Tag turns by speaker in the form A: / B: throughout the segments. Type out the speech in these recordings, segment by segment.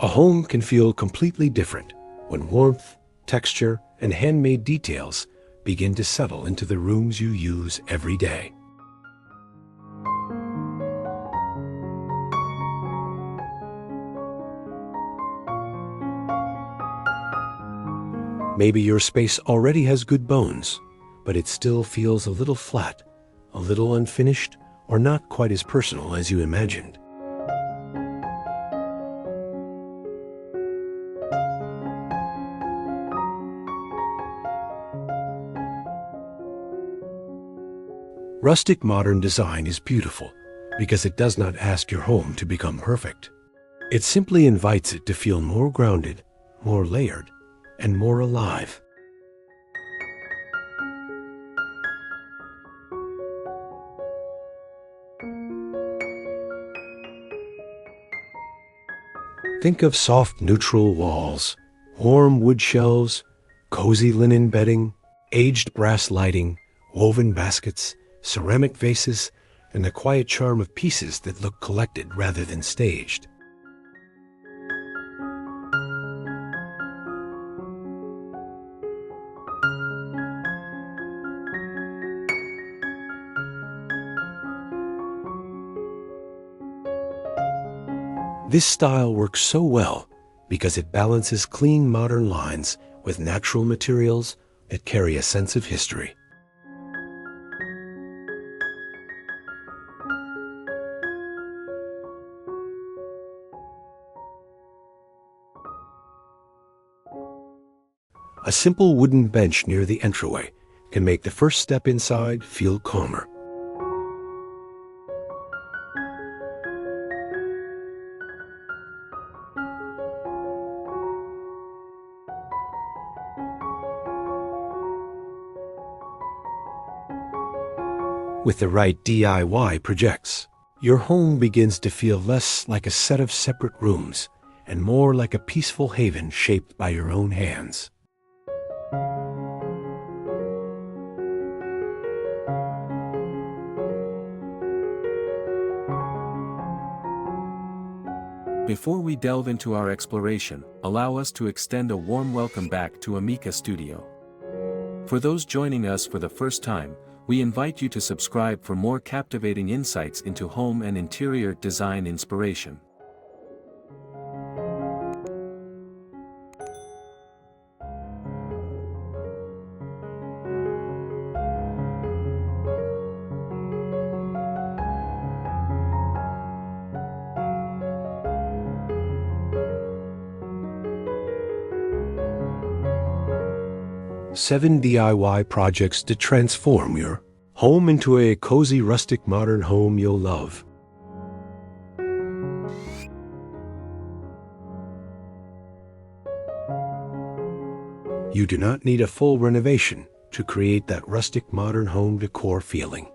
A: A home can feel completely different when warmth, texture, and handmade details begin to settle into the rooms you use every day. Maybe your space already has good bones, but it still feels a little flat, a little unfinished, or not quite as personal as you imagined. Rustic modern design is beautiful because it does not ask your home to become perfect. It simply invites it to feel more grounded, more layered, and more alive. Think of soft neutral walls, warm wood shelves, cozy linen bedding, aged brass lighting, woven baskets, ceramic vases, and the quiet charm of pieces that look collected rather than staged. This style works so well because it balances clean modern lines with natural materials that carry a sense of history. A simple wooden bench near the entryway can make the first step inside feel calmer. With the right DIY projects, your home begins to feel less like a set of separate rooms and more like a peaceful haven shaped by your own hands.
B: Before we delve into our exploration, allow us to extend a warm welcome back to Amica Studio. For those joining us for the first time, we invite you to subscribe for more captivating insights into home and interior design inspiration.
A: Seven DIY projects to transform your home into a cozy rustic modern home you'll love. You do not need a full renovation to create that rustic modern home decor feeling.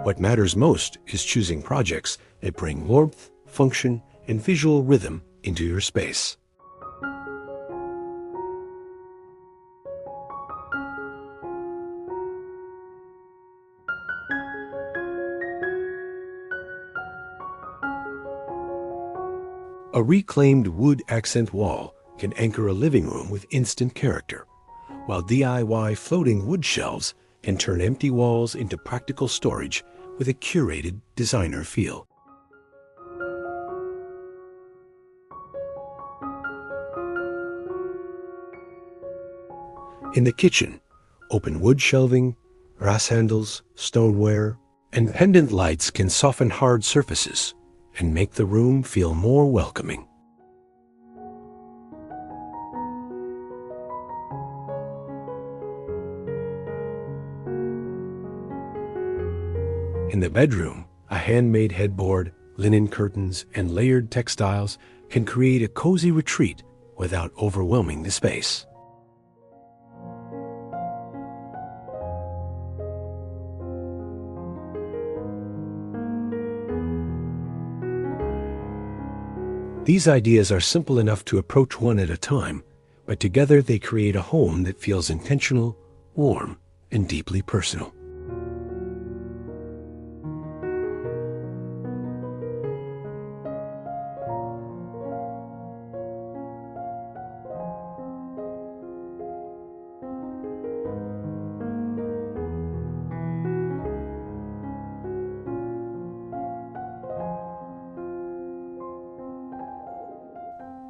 A: What matters most is choosing projects that bring warmth, function, and visual rhythm into your space. A reclaimed wood accent wall can anchor a living room with instant character, while DIY floating wood shelves can turn empty walls into practical storage with a curated designer feel. In the kitchen, open wood shelving, brass handles, stoneware, and pendant lights can soften hard surfaces and make the room feel more welcoming. In the bedroom, a handmade headboard, linen curtains, and layered textiles can create a cozy retreat without overwhelming the space. These ideas are simple enough to approach one at a time, but together they create a home that feels intentional, warm, and deeply personal.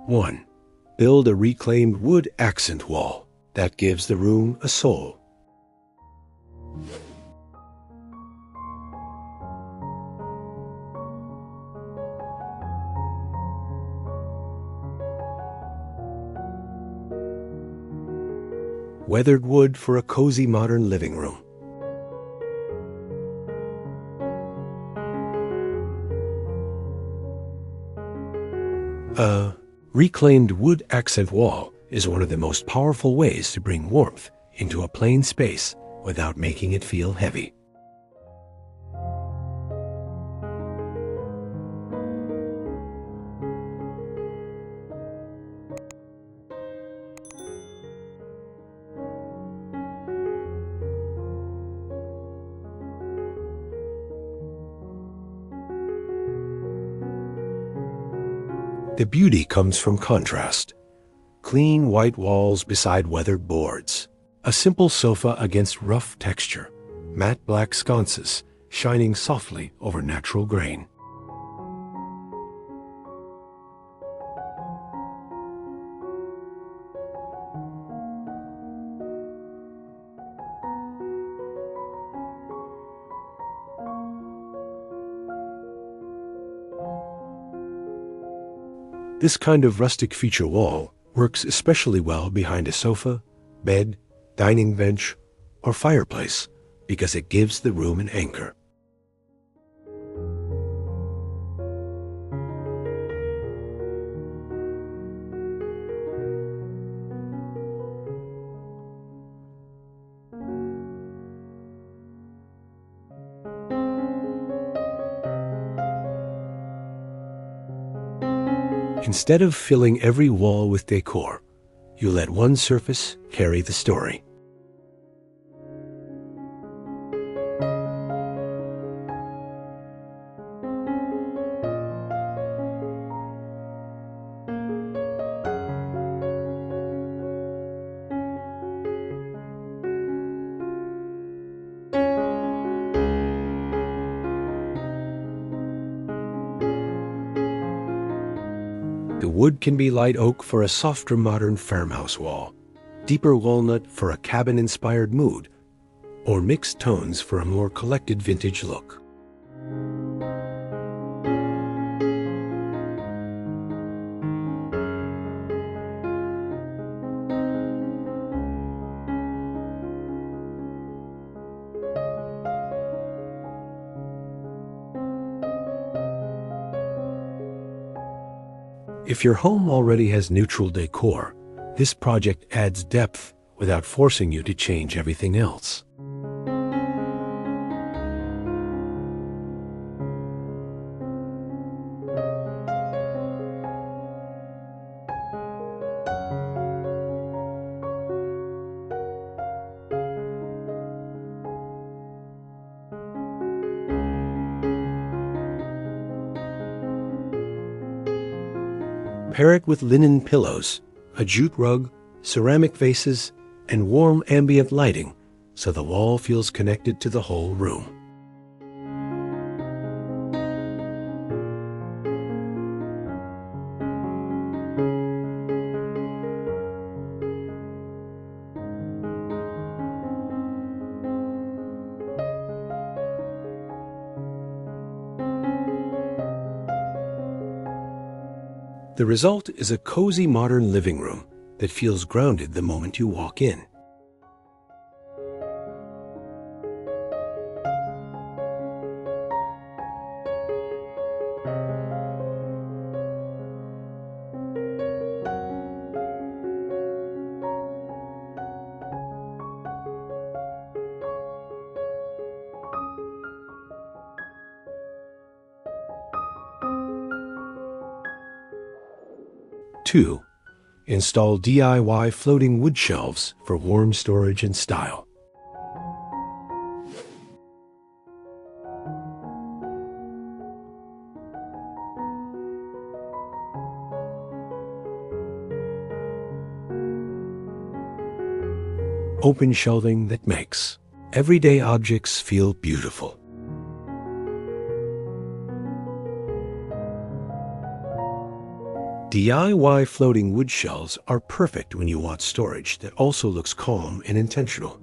A: One, build a reclaimed wood accent wall that gives the room a soul. Weathered wood for a cozy modern living room. A reclaimed wood accent wall is one of the most powerful ways to bring warmth into a plain space without making it feel heavy. The beauty comes from contrast. Clean white walls beside weathered boards. A simple sofa against rough texture. Matte black sconces shining softly over natural grain. This kind of rustic feature wall works especially well behind a sofa, bed, dining bench, or fireplace because it gives the room an anchor. Instead of filling every wall with decor, you let one surface carry the story. The wood can be light oak for a softer modern farmhouse wall, deeper walnut for a cabin-inspired mood, or mixed tones for a more collected vintage look. If your home already has neutral decor, this project adds depth without forcing you to change everything else. Pair it with linen pillows, a jute rug, ceramic vases, and warm ambient lighting so the wall feels connected to the whole room. The result is a cozy modern living room that feels grounded the moment you walk in. 2. Install DIY floating wood shelves for warm storage and style. Open shelving that makes everyday objects feel beautiful. DIY floating wood shelves are perfect when you want storage that also looks calm and intentional.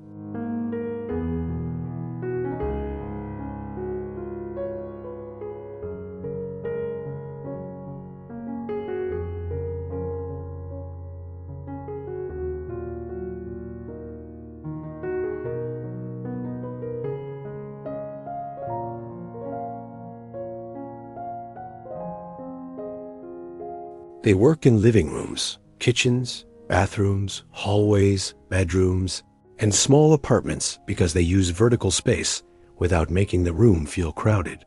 A: They work in living rooms, kitchens, bathrooms, hallways, bedrooms, and small apartments because they use vertical space without making the room feel crowded.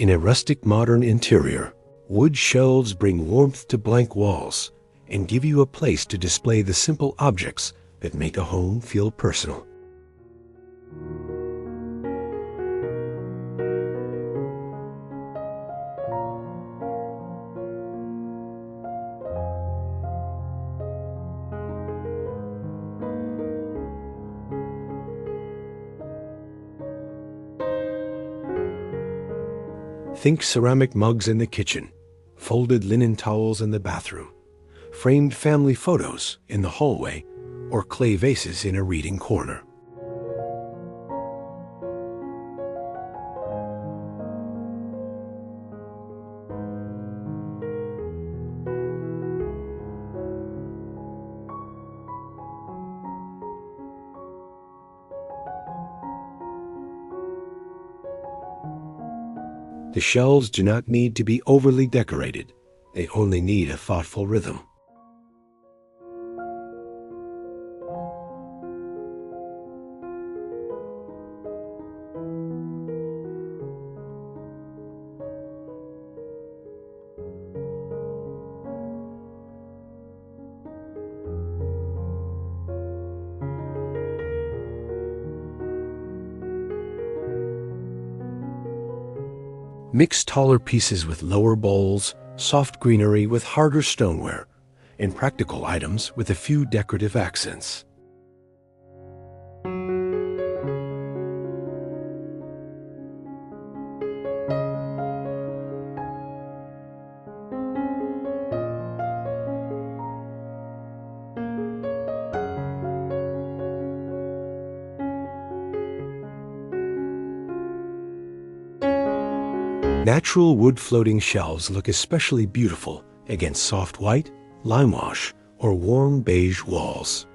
A: In a rustic modern interior, wood shelves bring warmth to blank walls and give you a place to display the simple objects that make a home feel personal. Think ceramic mugs in the kitchen, folded linen towels in the bathroom, framed family photos in the hallway, or clay vases in a reading corner. The shelves do not need to be overly decorated. They only need a thoughtful rhythm. Mix taller pieces with lower bowls, soft greenery with harder stoneware, and practical items with a few decorative accents. Natural wood floating shelves look especially beautiful against soft white, lime wash, or warm beige walls.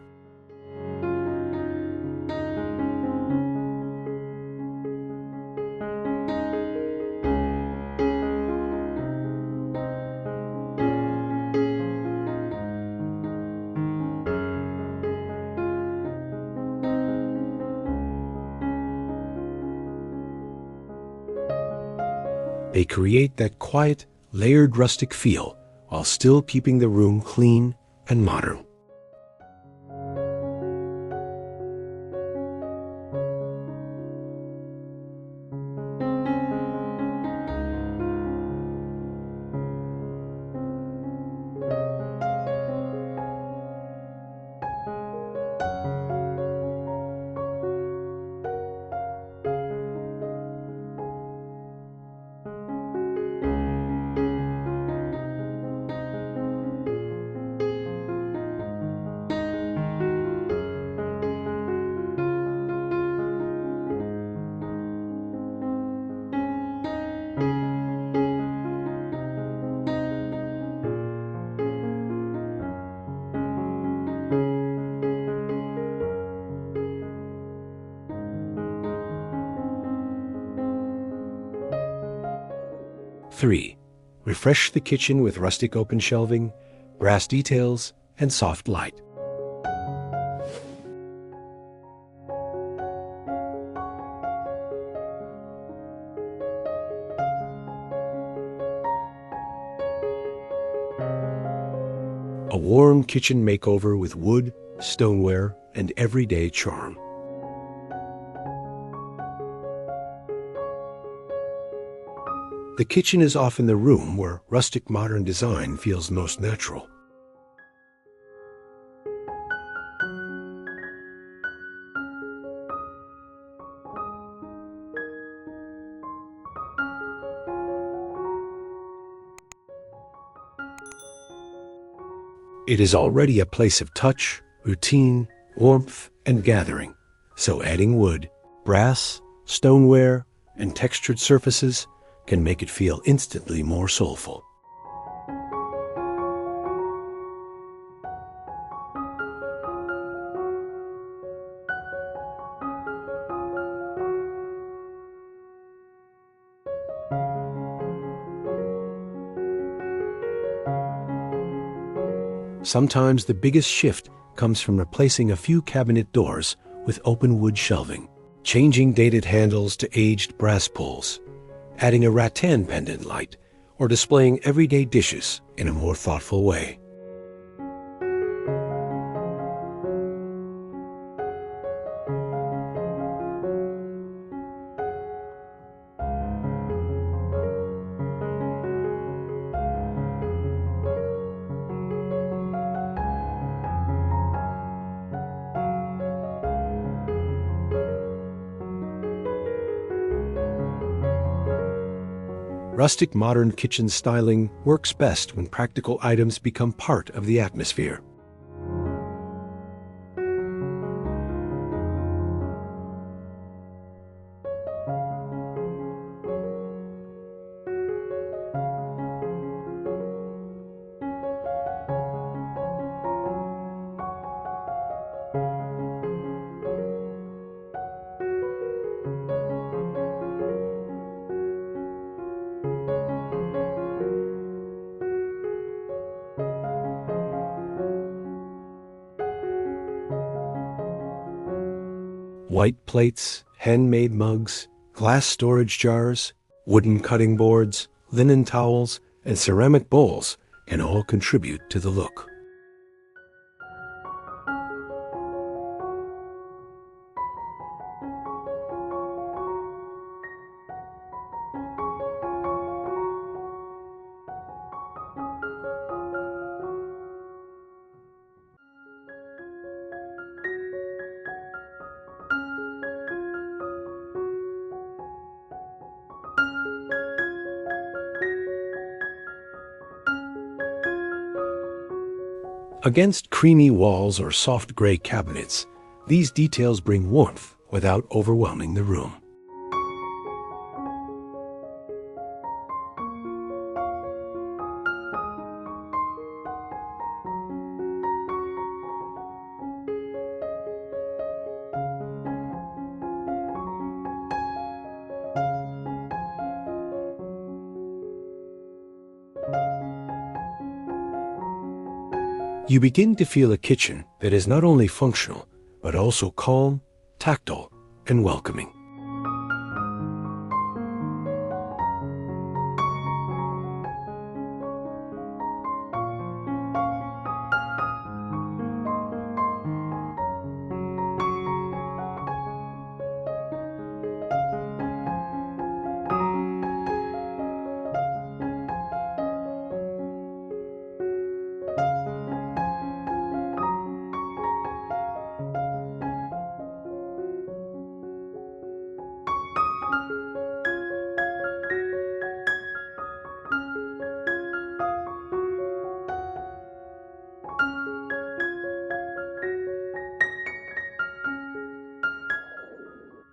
A: They create that quiet, layered rustic feel while still keeping the room clean and modern. 3. Refresh the kitchen with rustic open shelving, brass details, and soft light. A warm kitchen makeover with wood, stoneware, and everyday charm. The kitchen is often the room where rustic modern design feels most natural. It is already a place of touch, routine, warmth, and gathering, so adding wood, brass, stoneware, and textured surfaces can make it feel instantly more soulful. Sometimes the biggest shift comes from replacing a few cabinet doors with open wood shelving, changing dated handles to aged brass pulls, adding a rattan pendant light, or displaying everyday dishes in a more thoughtful way. Rustic modern kitchen styling works best when practical items become part of the atmosphere. White plates, handmade mugs, glass storage jars, wooden cutting boards, linen towels, and ceramic bowls can all contribute to the look. Against creamy walls or soft gray cabinets, these details bring warmth without overwhelming the room. You begin to feel a kitchen that is not only functional, but also calm, tactile, and welcoming.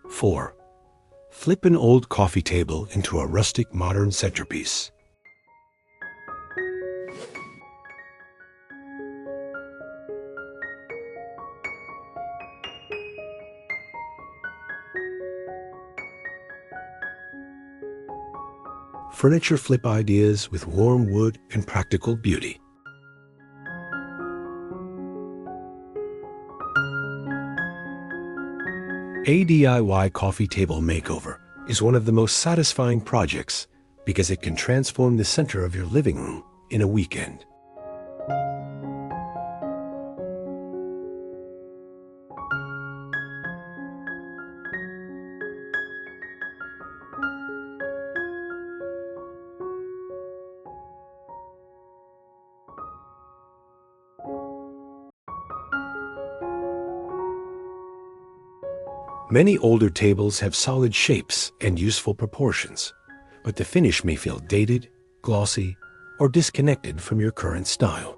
A: Four, flip an old coffee table into a rustic modern centerpiece. Furniture flip ideas with warm wood and practical beauty. A DIY coffee table makeover is one of the most satisfying projects because it can transform the center of your living room in a weekend. Many older tables have solid shapes and useful proportions, but the finish may feel dated, glossy, or disconnected from your current style.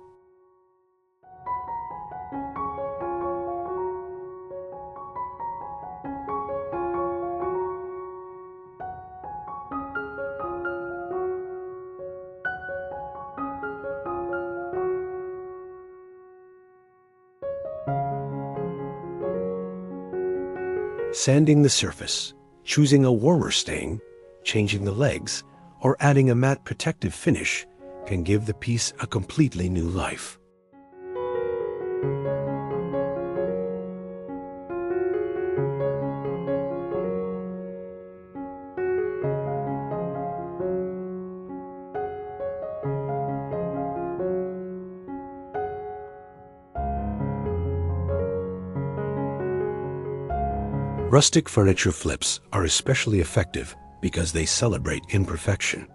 A: Sanding the surface, choosing a warmer stain, changing the legs, or adding a matte protective finish can give the piece a completely new life. Rustic furniture flips are especially effective because they celebrate imperfection.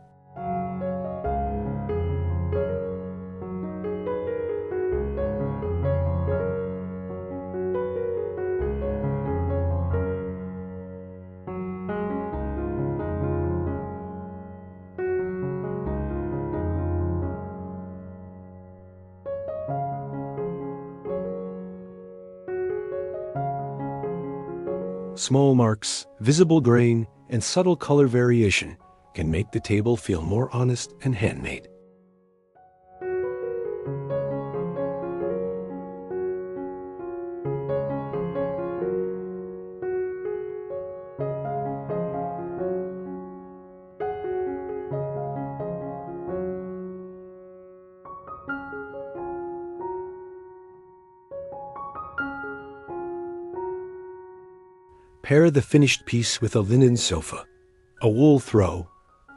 A: Small marks, visible grain, and subtle color variation can make the table feel more honest and handmade. Pair the finished piece with a linen sofa, a wool throw,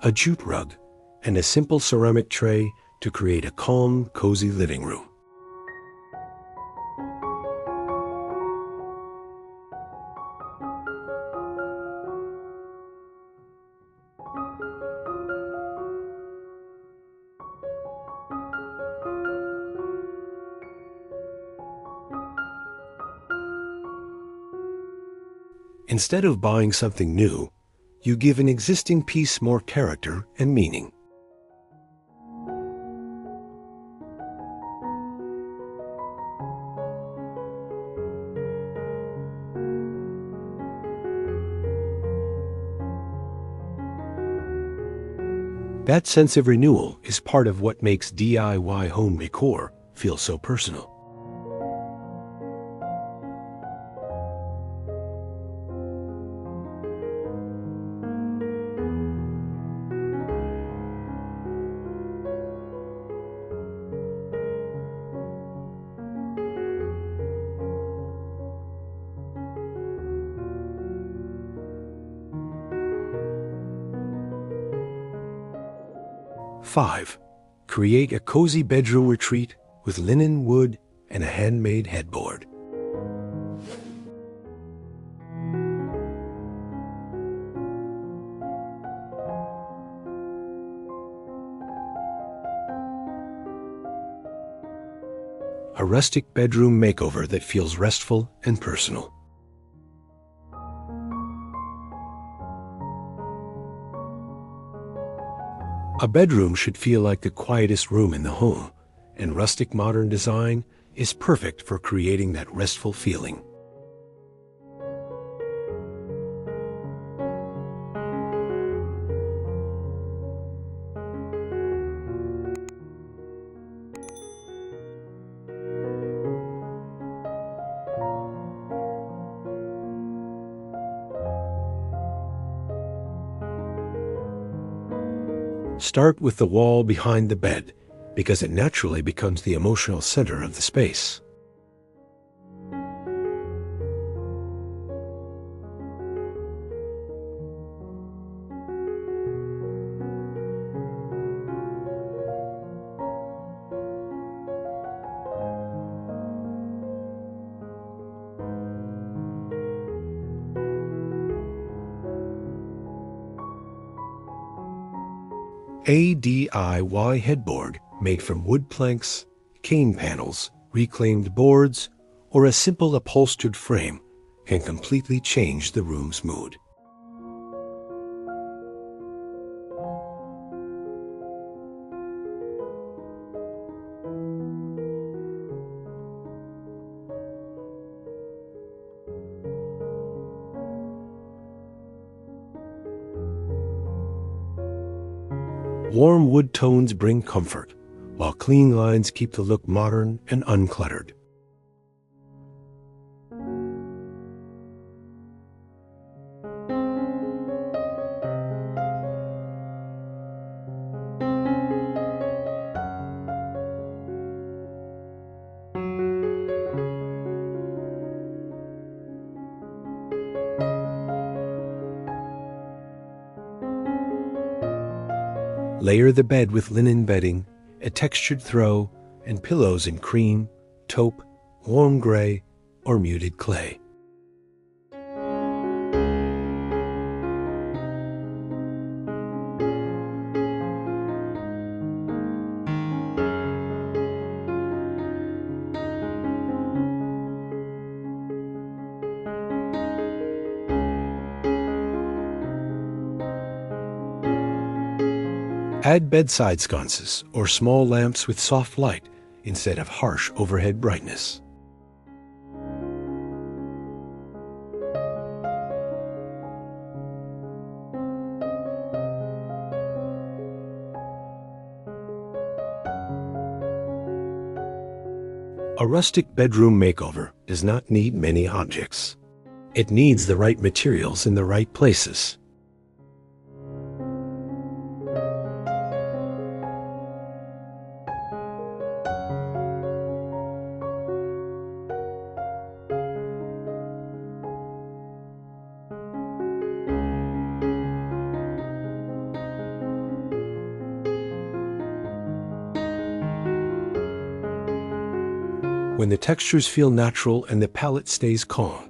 A: a jute rug, and a simple ceramic tray to create a calm, cozy living room. Instead of buying something new, you give an existing piece more character and meaning. That sense of renewal is part of what makes DIY home decor feel so personal. Five, create a cozy bedroom retreat with linen, wood, and a handmade headboard. A rustic bedroom makeover that feels restful and personal. A bedroom should feel like the quietest room in the home, and rustic modern design is perfect for creating that restful feeling. Start with the wall behind the bed, because it naturally becomes the emotional center of the space. A DIY headboard made from wood planks, cane panels, reclaimed boards, or a simple upholstered frame can completely change the room's mood. Warm wood tones bring comfort, while clean lines keep the look modern and uncluttered. Layer the bed with linen bedding, a textured throw, and pillows in cream, taupe, warm gray, or muted clay. Add bedside sconces or small lamps with soft light instead of harsh overhead brightness. A rustic bedroom makeover does not need many objects. It needs the right materials in the right places. When the textures feel natural and the palette stays calm,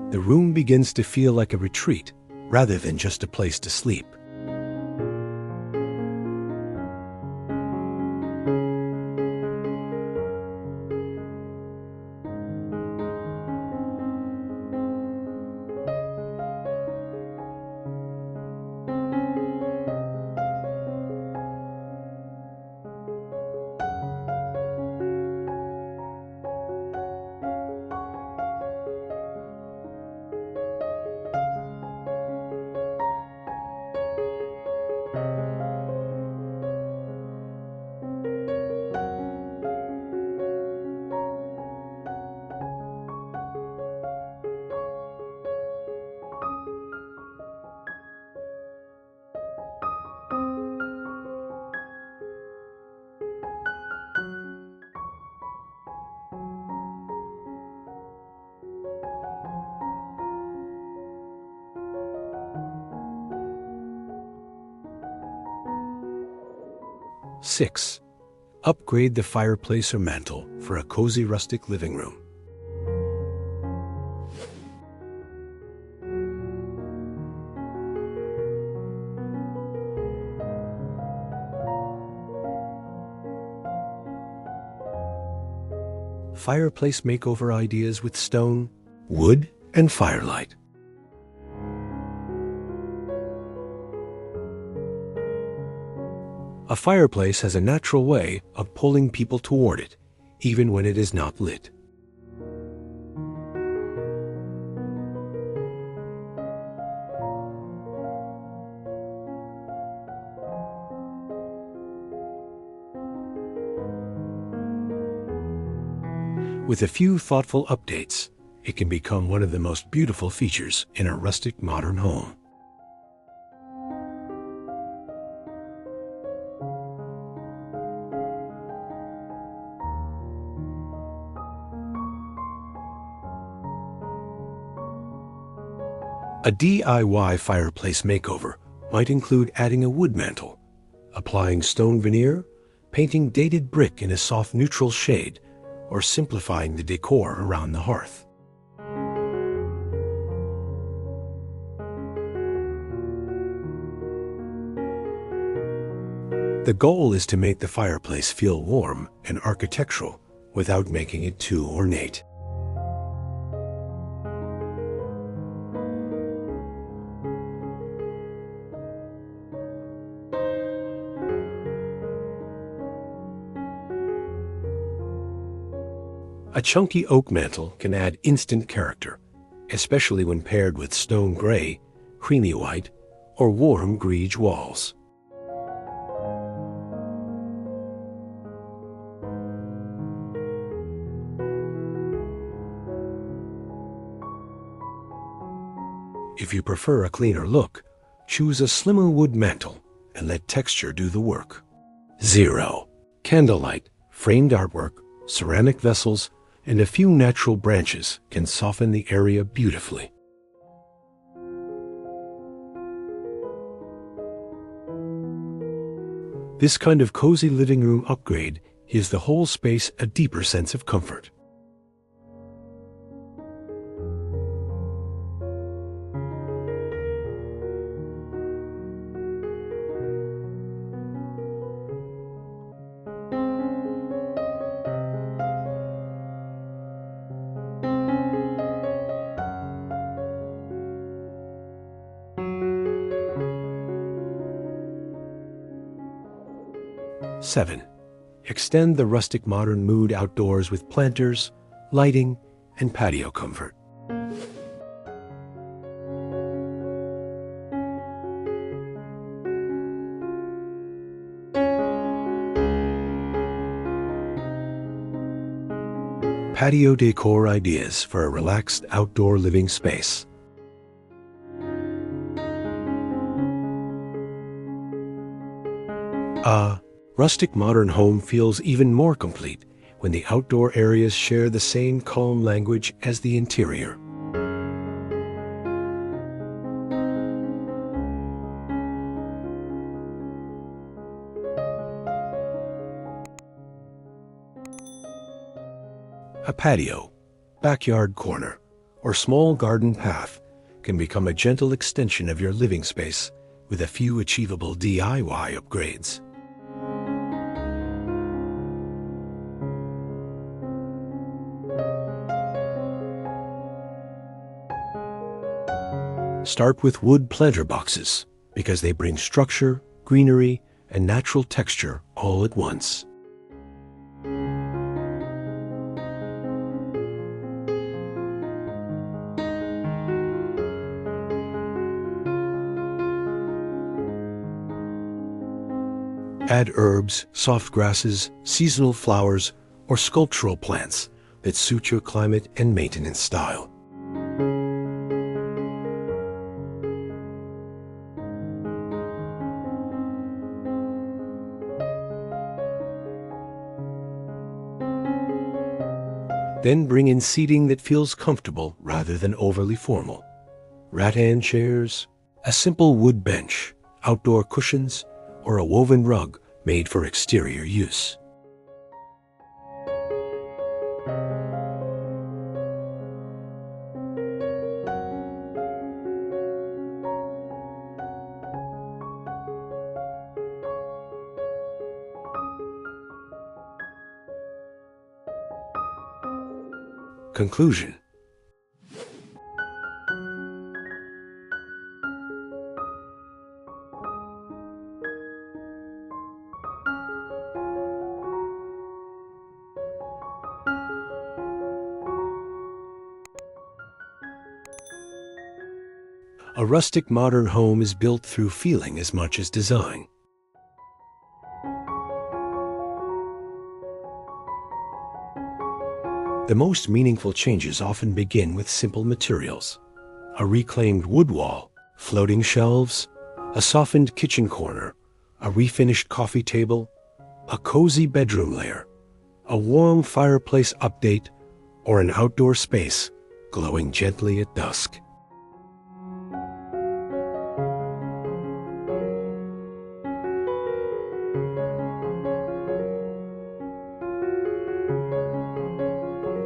A: the room begins to feel like a retreat rather than just a place to sleep. Six, upgrade the fireplace or mantel for a cozy rustic living room. Fireplace makeover ideas with stone, wood, and firelight. A fireplace has a natural way of pulling people toward it, even when it is not lit. With a few thoughtful updates, it can become one of the most beautiful features in a rustic modern home. A DIY fireplace makeover might include adding a wood mantel, applying stone veneer, painting dated brick in a soft neutral shade, or simplifying the decor around the hearth. The goal is to make the fireplace feel warm and architectural without making it too ornate. A chunky oak mantel can add instant character, especially when paired with stone gray, creamy white, or warm greige walls. If you prefer a cleaner look, choose a slimmer wood mantel and let texture do the work. 0. Candlelight, framed artwork, ceramic vessels, and a few natural branches can soften the area beautifully. This kind of cozy living room upgrade gives the whole space a deeper sense of comfort. Seven. Extend the rustic-modern mood outdoors with planters, lighting, and patio comfort. Patio decor ideas for a relaxed outdoor living space. Rustic-modern home feels even more complete when the outdoor areas share the same calm language as the interior. A patio, backyard corner, or small garden path can become a gentle extension of your living space with a few achievable DIY upgrades. Start with wood planter boxes because they bring structure, greenery, and natural texture all at once. Add herbs, soft grasses, seasonal flowers, or sculptural plants that suit your climate and maintenance style. Then bring in seating that feels comfortable rather than overly formal. Rattan chairs, a simple wood bench, outdoor cushions, or a woven rug made for exterior use. Conclusion. A rustic modern home is built through feeling as much as design. The most meaningful changes often begin with simple materials. A reclaimed wood wall, floating shelves, a softened kitchen corner, a refinished coffee table, a cozy bedroom layer, a warm fireplace update, or an outdoor space glowing gently at dusk.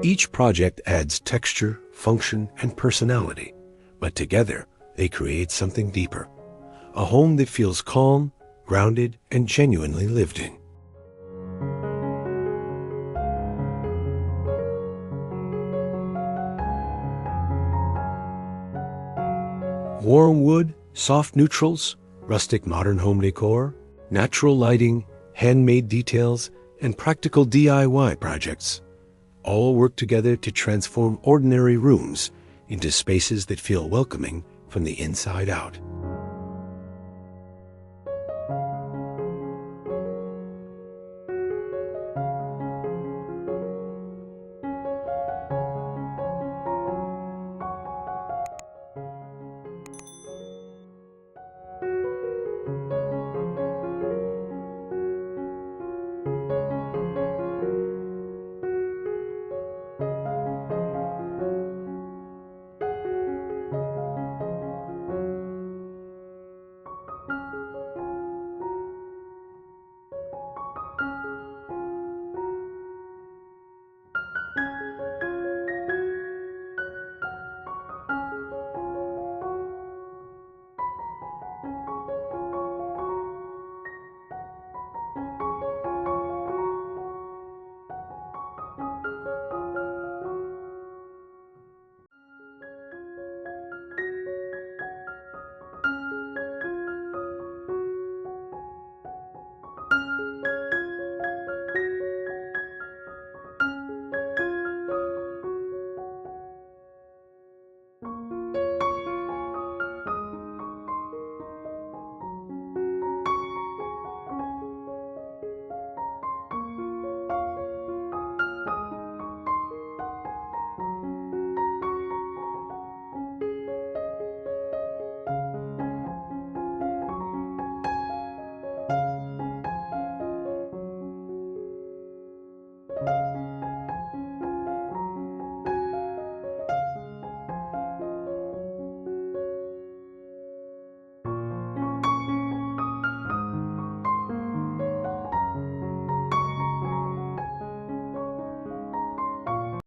A: Each project adds texture, function, and personality, but together they create something deeper. A home that feels calm, grounded, and genuinely lived in. Warm wood, soft neutrals, rustic modern home decor, natural lighting, handmade details, and practical DIY projects all work together to transform ordinary rooms into spaces that feel welcoming from the inside out.